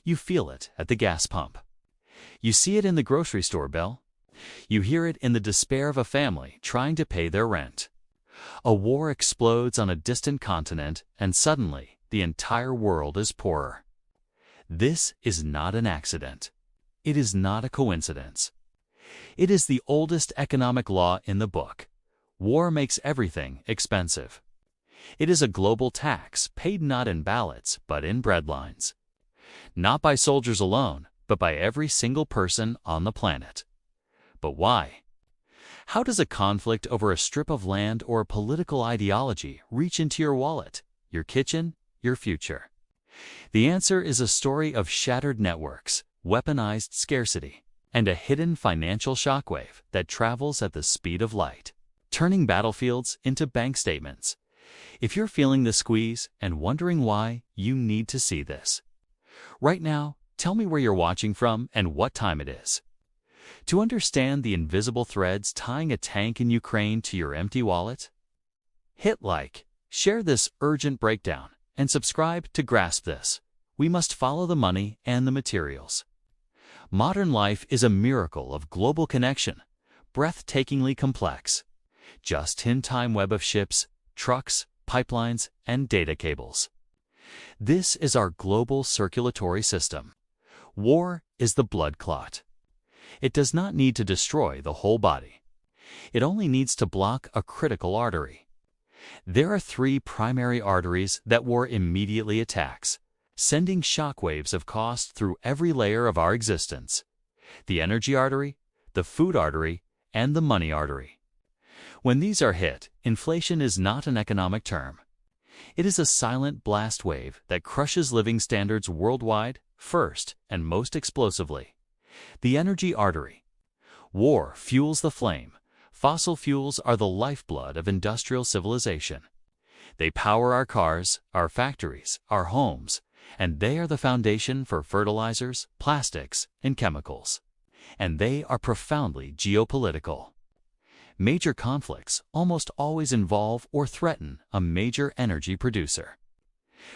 You feel it at the gas pump. You see it in the grocery store bill. You hear it in the despair of a family trying to pay their rent. A war explodes on a distant continent, and suddenly the entire world is poorer. This is not an accident. It is not a coincidence. It is the oldest economic law in the book. War makes everything expensive. It is a global tax paid not in ballots but in breadlines. Not by soldiers alone, but by every single person on the planet. But why? How does a conflict over a strip of land or a political ideology reach into your wallet, your kitchen, your future? The answer is a story of shattered networks, weaponized scarcity, and a hidden financial shockwave that travels at the speed of light, turning battlefields into bank statements. If you're feeling the squeeze and wondering why, you need to see this. Right now, tell me where you're watching from and what time it is. To understand the invisible threads tying a tank in Ukraine to your empty wallet, hit like, share this urgent breakdown, and subscribe to grasp this. We must follow the money and the materials. Modern life is a miracle of global connection, breathtakingly complex. Just-in-time web of ships, trucks, pipelines, and data cables. This is our global circulatory system. War is the blood clot. It does not need to destroy the whole body. It only needs to block a critical artery. There are three primary arteries that war immediately attacks, sending shockwaves of cost through every layer of our existence: the energy artery, the food artery, and the money artery. When these are hit, inflation is not an economic term. It is a silent blast wave that crushes living standards worldwide, first and most explosively. The energy artery. War fuels the flame. Fossil fuels are the lifeblood of industrial civilization. They power our cars, our factories, our homes, and they are the foundation for fertilizers, plastics, and chemicals. And they are profoundly geopolitical. Major conflicts almost always involve or threaten a major energy producer.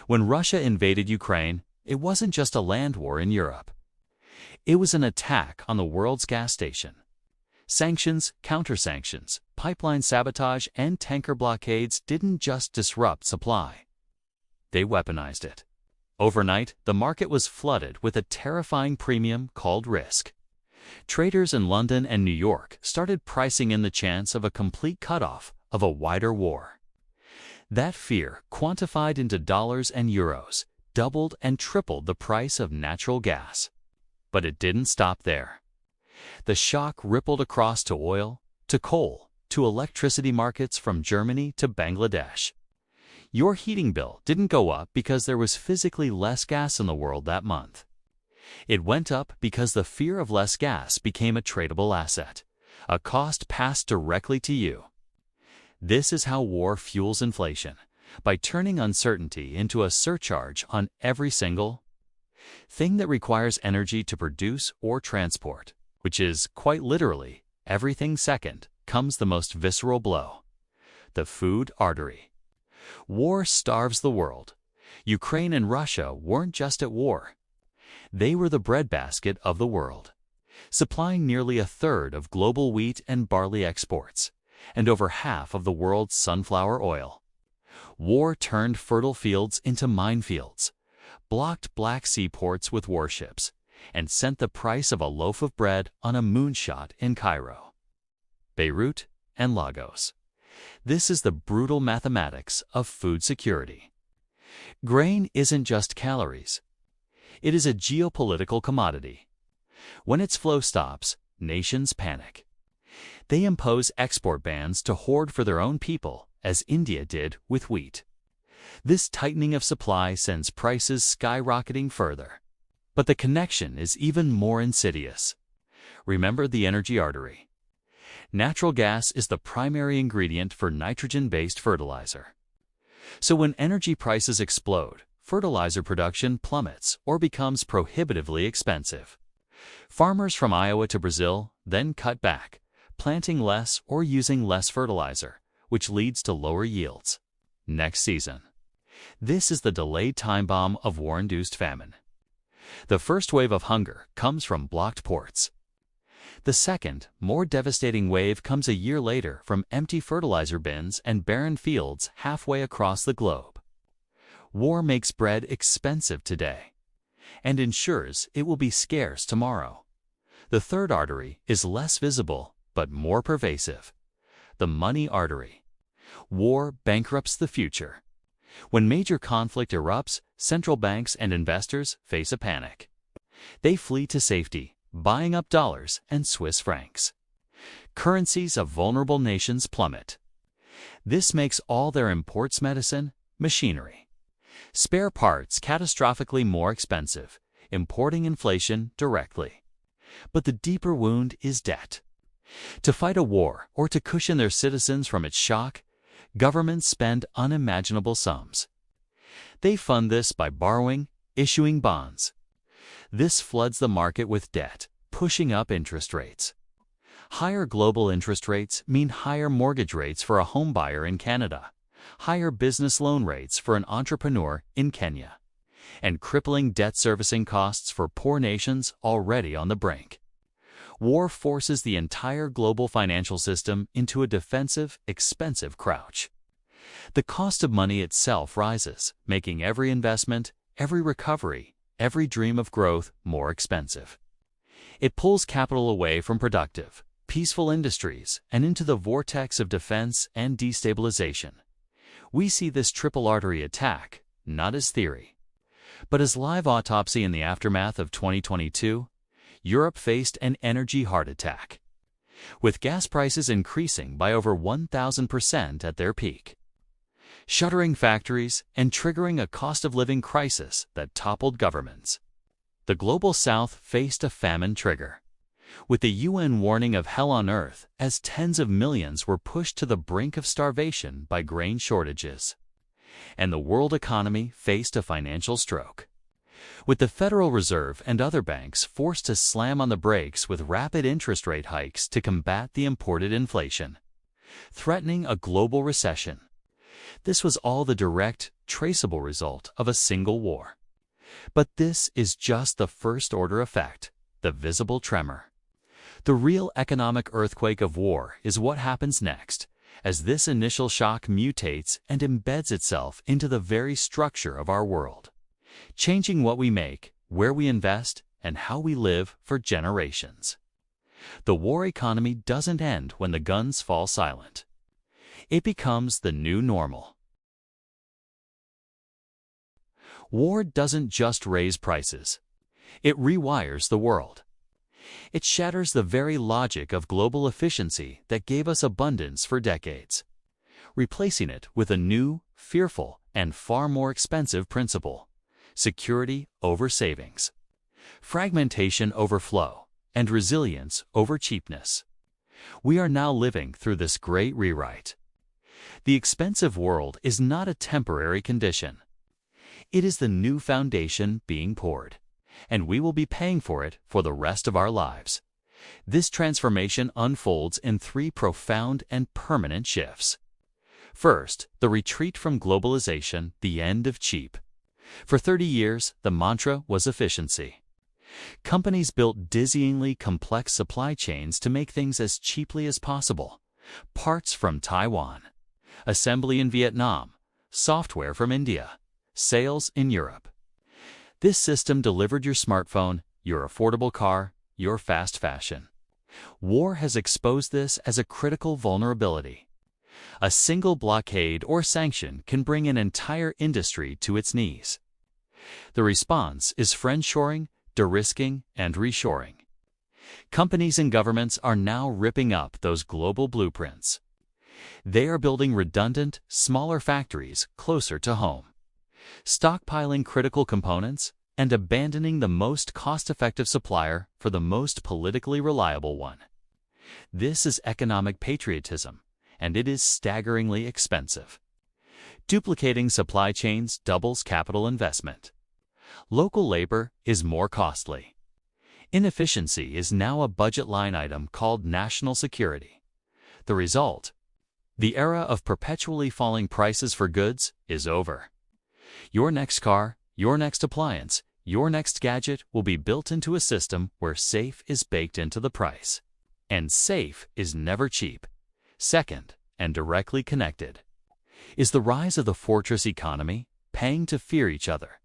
When Russia invaded Ukraine, it wasn't just a land war in Europe. It was an attack on the world's gas station. Sanctions, counter-sanctions, pipeline sabotage, and tanker blockades didn't just disrupt supply. They weaponized it. Overnight, the market was flooded with a terrifying premium called risk. Traders in London and New York started pricing in the chance of a complete cutoff of a wider war. That fear, quantified into dollars and euros, doubled and tripled the price of natural gas. But it didn't stop there. The shock rippled across to oil, to coal, to electricity markets from Germany to Bangladesh. Your heating bill didn't go up because there was physically less gas in the world that month. It went up because the fear of less gas became a tradable asset, a cost passed directly to you. This is how war fuels inflation, by turning uncertainty into a surcharge on every single thing that requires energy to produce or transport, which is, quite literally, everything. Second comes the most visceral blow: the food artery. War starves the world. Ukraine and Russia weren't just at war. They were the breadbasket of the world, supplying nearly a third of global wheat and barley exports, and over half of the world's sunflower oil. War turned fertile fields into minefields, blocked Black Sea ports with warships, and sent the price of a loaf of bread on a moonshot in Cairo, Beirut, and Lagos. This is the brutal mathematics of food security. Grain isn't just calories. It is a geopolitical commodity. When its flow stops, nations panic. They impose export bans to hoard for their own people, as India did with wheat. This tightening of supply sends prices skyrocketing further. But the connection is even more insidious. Remember the energy artery. Natural gas is the primary ingredient for nitrogen-based fertilizer. So when energy prices explode, fertilizer production plummets or becomes prohibitively expensive. Farmers from Iowa to Brazil then cut back, planting less or using less fertilizer, which leads to lower yields next season. This is the delayed time bomb of war-induced famine. The first wave of hunger comes from blocked ports. The second, more devastating wave comes a year later from empty fertilizer bins and barren fields halfway across the globe. War makes bread expensive today and ensures it will be scarce tomorrow. The third artery is less visible but more pervasive: the money artery. War bankrupts the future. When major conflict erupts, central banks and investors face a panic. They flee to safety, buying up dollars and Swiss francs. Currencies of vulnerable nations plummet. This makes all their imports medicine, machinery. Spare parts catastrophically more expensive, importing inflation directly. But the deeper wound is debt. To fight a war or to cushion their citizens from its shock, governments spend unimaginable sums. They fund this by borrowing, issuing bonds. This floods the market with debt, pushing up interest rates. Higher global interest rates mean higher mortgage rates for a home buyer in Canada, higher business loan rates for an entrepreneur in Kenya, and crippling debt servicing costs for poor nations already on the brink. War forces the entire global financial system into a defensive, expensive crouch. The cost of money itself rises, making every investment, every recovery, every dream of growth more expensive. It pulls capital away from productive, peaceful industries and into the vortex of defense and destabilization. We see this triple artery attack not as theory, but as live autopsy in the aftermath of 2022. Europe faced an energy heart attack, with gas prices increasing by over 1,000% at their peak, shuttering factories and triggering a cost-of-living crisis that toppled governments. The Global South faced a famine trigger, with the UN warning of hell on earth as tens of millions were pushed to the brink of starvation by grain shortages. And the world economy faced a financial stroke, with the Federal Reserve and other banks forced to slam on the brakes with rapid interest rate hikes to combat the imported inflation, threatening a global recession. This was all the direct, traceable result of a single war. But this is just the first-order effect, the visible tremor. The real economic earthquake of war is what happens next, as this initial shock mutates and embeds itself into the very structure of our world, changing what we make, where we invest, and how we live for generations. The war economy doesn't end when the guns fall silent. It becomes the new normal. War doesn't just raise prices. It rewires the world. It shatters the very logic of global efficiency that gave us abundance for decades, replacing it with a new, fearful, and far more expensive principle: security over savings, fragmentation over flow, and resilience over cheapness. We are now living through this great rewrite. The expensive world is not a temporary condition. It is the new foundation being poured, and we will be paying for it for the rest of our lives. This transformation unfolds in three profound and permanent shifts. First, the retreat from globalization, the end of cheap. For 30 years, the mantra was efficiency. Companies built dizzyingly complex supply chains to make things as cheaply as possible. Parts from Taiwan, assembly in Vietnam, software from India, sales in Europe. This system delivered your smartphone, your affordable car, your fast fashion. War has exposed this as a critical vulnerability. A single blockade or sanction can bring an entire industry to its knees. The response is friendshoring, de-risking, and reshoring. Companies and governments are now ripping up those global blueprints. They are building redundant, smaller factories closer to home, stockpiling critical components, and abandoning the most cost-effective supplier for the most politically reliable one. This is economic patriotism, and it is staggeringly expensive. Duplicating supply chains doubles capital investment. Local labor is more costly. Inefficiency is now a budget line item called national security. The result? The era of perpetually falling prices for goods is over. Your next car, your next appliance, Your next gadget will be built into a system where safe is baked into the price. And safe is never cheap. Second, and directly connected, is the rise of the fortress economy, paying to fear each other.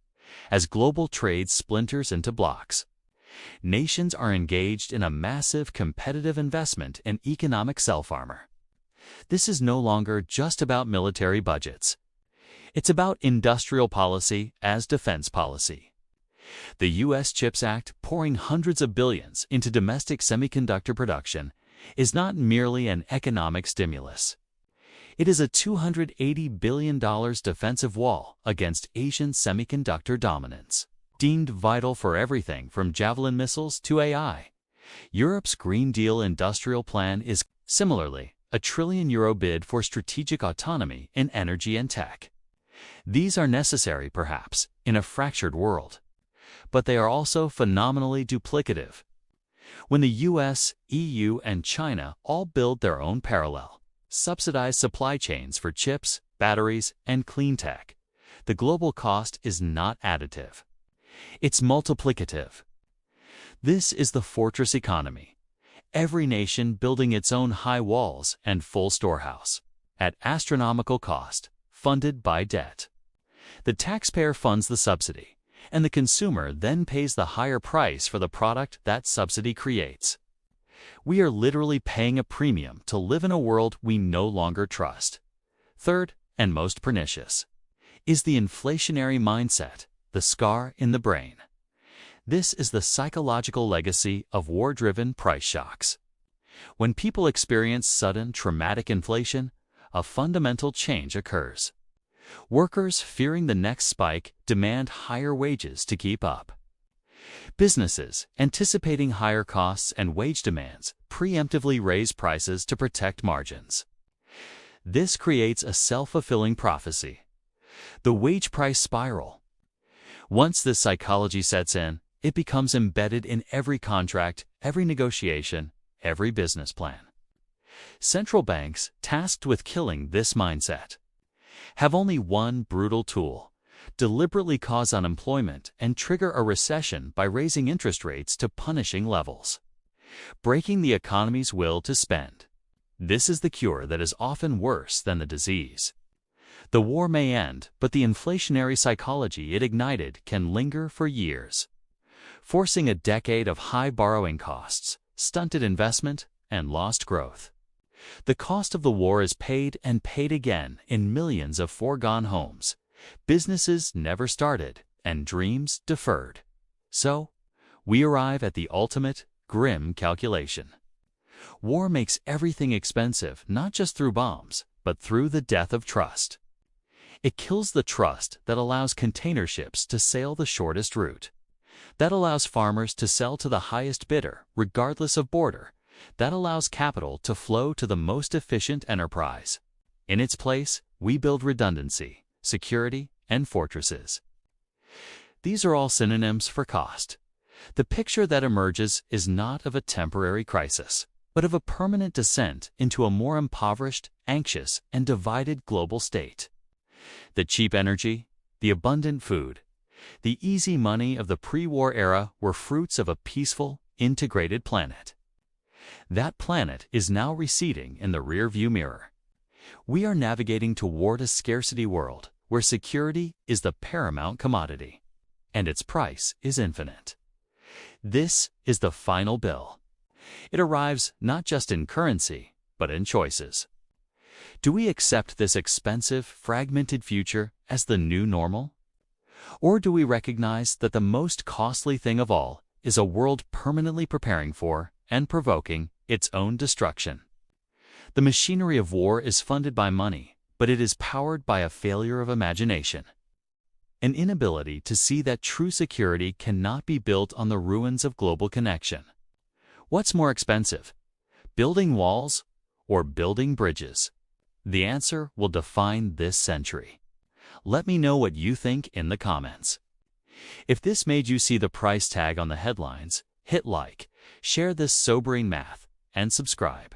As global trade splinters into blocks, nations are engaged in a massive competitive investment in economic self-armor. This is no longer just about military budgets. It's about industrial policy as defense policy. The U.S. CHIPS Act, pouring hundreds of billions into domestic semiconductor production, is not merely an economic stimulus. It is a $280 billion defensive wall against Asian semiconductor dominance, deemed vital for everything from Javelin missiles to AI. Europe's Green Deal industrial plan is, similarly, a €1 trillion bid for strategic autonomy in energy and tech. These are necessary, perhaps, in a fractured world, but they are also phenomenally duplicative. When the US, EU, and China all build their own parallel, subsidized supply chains for chips, batteries, and clean tech, the global cost is not additive. It's multiplicative. This is the fortress economy. Every nation building its own high walls and full storehouse, at astronomical cost, funded by debt. The taxpayer funds the subsidy, and the consumer then pays the higher price for the product that subsidy creates. We are literally paying a premium to live in a world we no longer trust. Third, and most pernicious, is the inflationary mindset, the scar in the brain. This is the psychological legacy of war-driven price shocks. When people experience sudden, traumatic inflation, a fundamental change occurs. Workers, fearing the next spike, demand higher wages to keep up. Businesses, anticipating higher costs and wage demands, preemptively raise prices to protect margins. This creates a self-fulfilling prophecy, the wage-price spiral. Once this psychology sets in, it becomes embedded in every contract, every negotiation, every business plan. Central banks, tasked with killing this mindset, have only one brutal tool: deliberately cause unemployment and trigger a recession by raising interest rates to punishing levels, breaking the economy's will to spend. This is the cure that is often worse than the disease. The war may end, but the inflationary psychology it ignited can linger for years, forcing a decade of high borrowing costs, stunted investment, and lost growth. The cost of the war is paid and paid again in millions of foregone homes, businesses never started, and dreams deferred. So, we arrive at the ultimate, grim calculation. War makes everything expensive, not just through bombs, but through the death of trust. It kills the trust that allows container ships to sail the shortest route, that allows farmers to sell to the highest bidder, regardless of border, that allows capital to flow to the most efficient enterprise. In its place, we build redundancy, security, and fortresses. These are all synonyms for cost. The picture that emerges is not of a temporary crisis, but of a permanent descent into a more impoverished, anxious, and divided global state. The cheap energy, the abundant food, the easy money of the pre-war era were fruits of a peaceful, integrated planet. That planet is now receding in the rear-view mirror. We are navigating toward a scarcity world where security is the paramount commodity, and its price is infinite. This is the final bill. It arrives not just in currency, but in choices. Do we accept this expensive, fragmented future as the new normal? Or do we recognize that the most costly thing of all is a world permanently preparing for and provoking its own destruction? The machinery of war is funded by money, but it is powered by a failure of imagination, an inability to see that true security cannot be built on the ruins of global connection. What's more expensive, building walls or building bridges? The answer will define this century. Let me know what you think in the comments. If this made you see the price tag on the headlines, hit like, share this sobering math, and subscribe.